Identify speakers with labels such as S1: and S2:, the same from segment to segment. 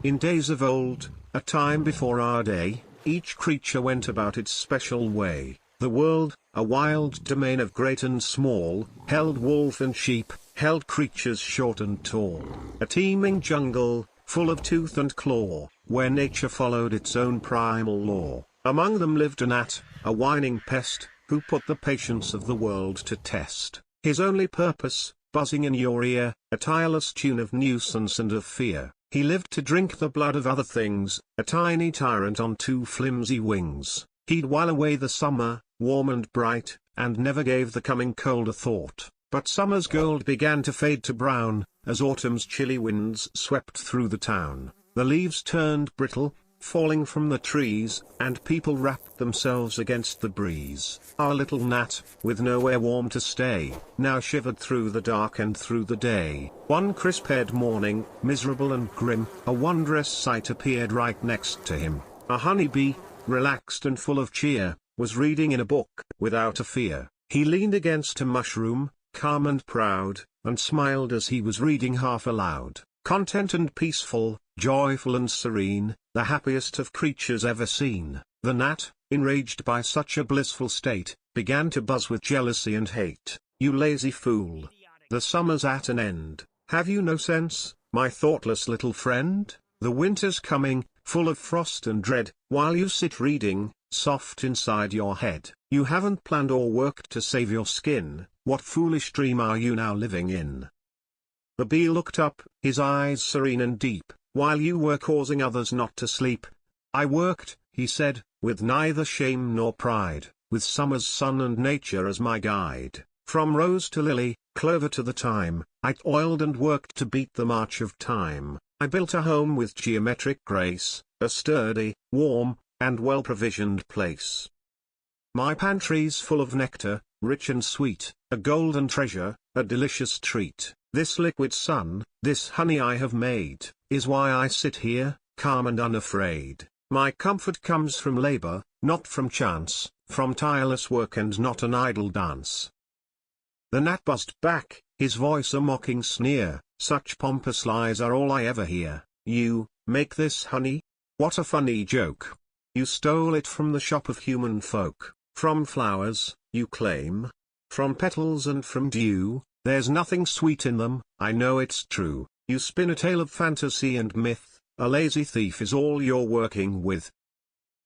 S1: In days of old, a time before our day, each creature went about its special way. The world, a wild domain of great and small, held wolf and sheep, held creatures short and tall. A teeming jungle, full of tooth and claw, where nature followed its own primal law. Among them lived a gnat, a whining pest, who put the patience of the world to test. His only purpose, buzzing in your ear, a tireless tune of nuisance and of fear. He lived to drink the blood of other things, a tiny tyrant on two flimsy wings. He'd while away the summer, warm and bright, and never gave the coming cold a thought. But summer's gold began to fade to brown, as autumn's chilly winds swept through the town. The leaves turned brittle, falling from the trees, and people wrapped themselves against the breeze. Our little gnat, with nowhere warm to stay, now shivered through the dark and through the day. One crisp-haired morning, miserable and grim, a wondrous sight appeared right next to him. A honeybee, relaxed and full of cheer, was reading in a book, without a fear. He leaned against a mushroom, calm and proud, and smiled as he was reading half aloud. Content and peaceful, joyful and serene, the happiest of creatures ever seen. The gnat, enraged by such a blissful state, began to buzz with jealousy and hate. "You lazy fool! The summer's at an end. Have you no sense, my thoughtless little friend? The winter's coming, full of frost and dread, while you sit reading, soft inside your head. You haven't planned or worked to save your skin. What foolish dream are you now living in?" The bee looked up, his eyes serene and deep. "While you were causing others not to sleep, I worked," he said, "with neither shame nor pride, with summer's sun and nature as my guide. From rose to lily, clover to the thyme, I toiled and worked to beat the march of time. I built a home with geometric grace, a sturdy, warm, and well-provisioned place. My pantry's full of nectar, rich and sweet, a golden treasure, a delicious treat. This liquid sun, this honey I have made, is why I sit here, calm and unafraid. My comfort comes from labor, not from chance, from tireless work and not an idle dance." The gnat buzzed back, his voice a mocking sneer, "Such pompous lies are all I ever hear. You, make this honey? What a funny joke! You stole it from the shop of human folk. From flowers, you claim? From petals and from dew? There's nothing sweet in them, I know it's true. You spin a tale of fantasy and myth, a lazy thief is all you're working with."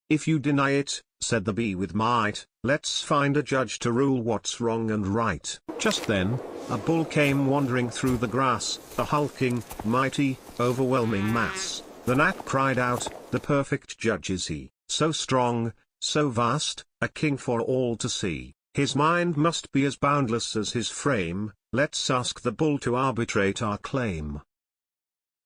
S1: "If you deny it," said the bee with might, "let's find a judge to rule what's wrong and right." Just then, a bull came wandering through the grass, a hulking, mighty, overwhelming mass. The gnat cried out, "The perfect judge is he, so strong, so vast, a king for all to see. His mind must be as boundless as his frame, let's ask the bull to arbitrate our claim."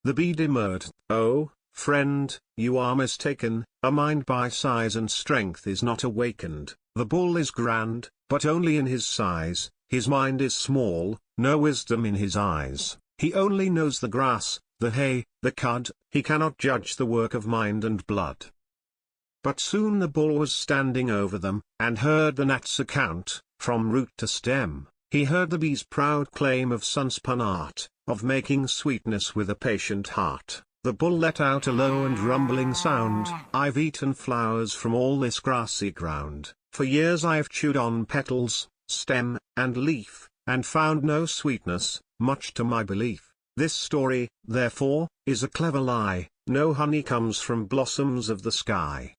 S1: The bee demurred, "Oh, friend, you are mistaken, a mind by size and strength is not awakened. The bull is grand, but only in his size, his mind is small, no wisdom in his eyes. He only knows the grass, the hay, the cud, he cannot judge the work of mind and blood." But soon the bull was standing over them, and heard the gnat's account, from root to stem. He heard the bee's proud claim of sun-spun art, of making sweetness with a patient heart. The bull let out a low and rumbling sound, "I've eaten flowers from all this grassy ground. For years I've chewed on petals, stem, and leaf, and found no sweetness, much to my belief. This story, therefore, is a clever lie, no honey comes from blossoms of the sky."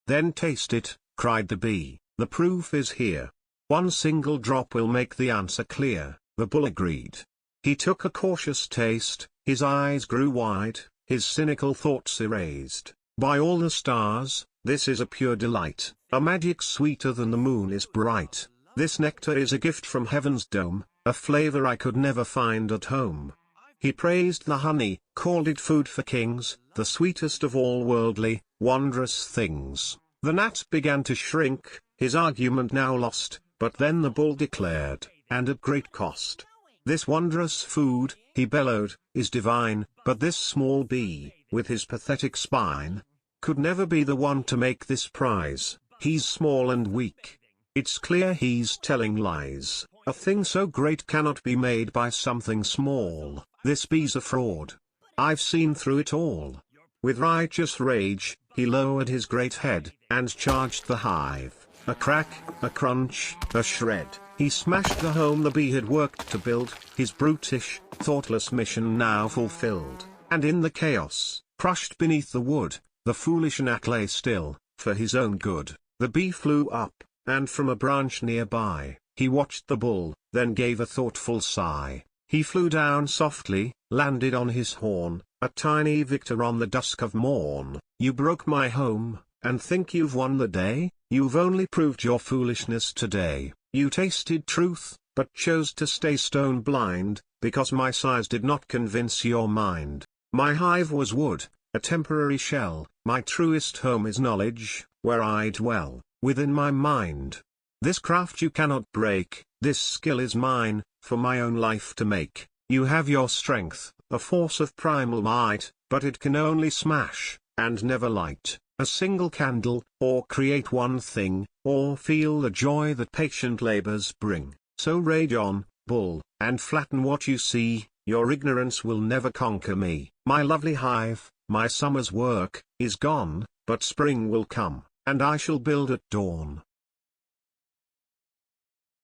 S1: "Then taste it," cried the bee, "the proof is here. One single drop will make the answer clear." The bull agreed. He took a cautious taste, his eyes grew wide, his cynical thoughts erased. "By all the stars, this is a pure delight, a magic sweeter than the moon is bright. This nectar is a gift from heaven's dome, a flavor I could never find at home." He praised the honey, called it food for kings, the sweetest of all worldly, wondrous things. The gnat began to shrink, his argument now lost, but then the bull declared, and at great cost, "This wondrous food," he bellowed, "is divine, but this small bee, with his pathetic spine, could never be the one to make this prize. He's small and weak. It's clear he's telling lies. A thing so great cannot be made by something small. This bee's a fraud. I've seen through it all. With righteous rage, he lowered his great head, and charged the hive. A crack, a crunch, a shred, he smashed the home the bee had worked to build, his brutish, thoughtless mission now fulfilled. And in the chaos, crushed beneath the wood, the foolish gnat lay still, for his own good. The bee flew up, and from a branch nearby, he watched the bull, then gave a thoughtful sigh. He flew down softly, landed on his horn, a tiny victor on the dusk of morn. You broke my home, and think you've won the day? You've only proved your foolishness today. You tasted truth, but chose to stay stone blind, because my sighs did not convince your mind. My hive was wood, a temporary shell, my truest home is knowledge, where I dwell, within my mind. This craft you cannot break, this skill is mine, for my own life to make. You have your strength, a force of primal might, but it can only smash, and never light, a single candle, or create one thing, or feel the joy that patient labors bring. So rage on, bull, and flatten what you see, your ignorance will never conquer me. My lovely hive, my summer's work, is gone, but spring will come, and I shall build at dawn.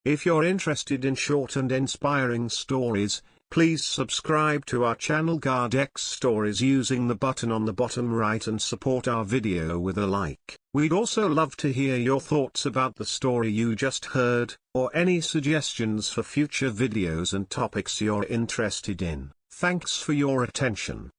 S1: If you're interested in short and inspiring stories, please subscribe to our channel Gardex Stories using the button on the bottom right and support our video with a like. We'd also love to hear your thoughts about the story you just heard, or any suggestions for future videos and topics you're interested in. Thanks for your attention.